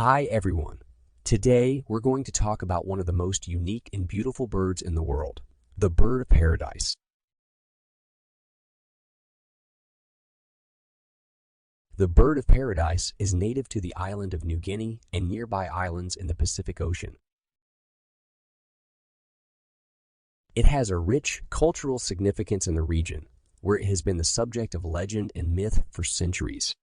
Hi everyone. Today we're going to talk about one of the most unique and beautiful birds in the world, the bird of paradise. The bird of paradise is native to the island of New Guinea and nearby islands in the Pacific Ocean. It has a rich cultural significance in the region, where it has been the subject of legend and myth for centuries.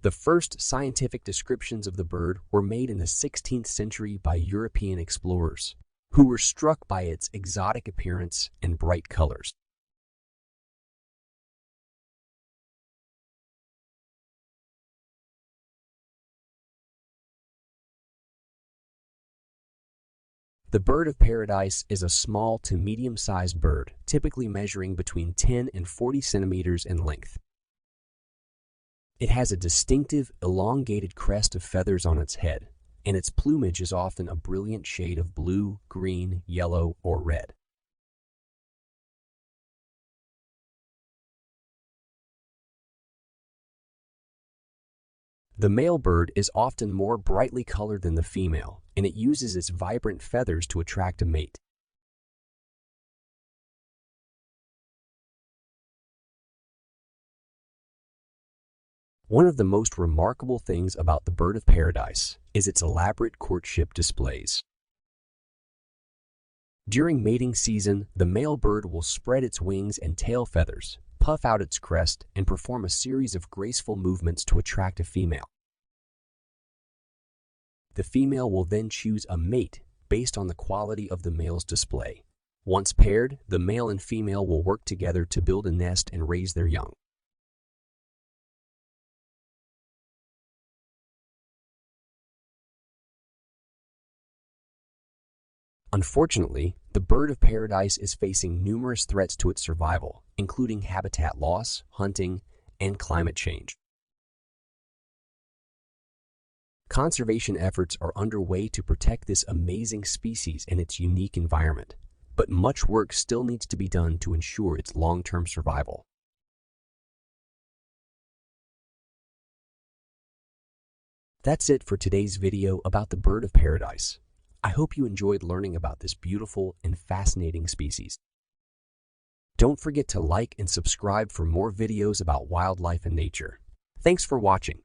The first scientific descriptions of the bird were made in the 16th century by European explorers, who were struck by its exotic appearance and bright colors. The bird of paradise is a small to medium-sized bird, typically measuring between 10 and 40 centimeters in length. It has a distinctive, elongated crest of feathers on its head, and its plumage is often a brilliant shade of blue, green, yellow, or red. The male bird is often more brightly colored than the female, and it uses its vibrant feathers to attract a mate. One of the most remarkable things about the bird of paradise is its elaborate courtship displays. During mating season, the male bird will spread its wings and tail feathers, puff out its crest, and perform a series of graceful movements to attract a female. The female will then choose a mate based on the quality of the male's display. Once paired, the male and female will work together to build a nest and raise their young. Unfortunately, the bird of paradise is facing numerous threats to its survival, including habitat loss, hunting, and climate change. Conservation efforts are underway to protect this amazing species and its unique environment, but much work still needs to be done to ensure its long-term survival. That's it for today's video about the bird of paradise. I hope you enjoyed learning about this beautiful and fascinating species. Don't forget to like and subscribe for more videos about wildlife and nature. Thanks for watching.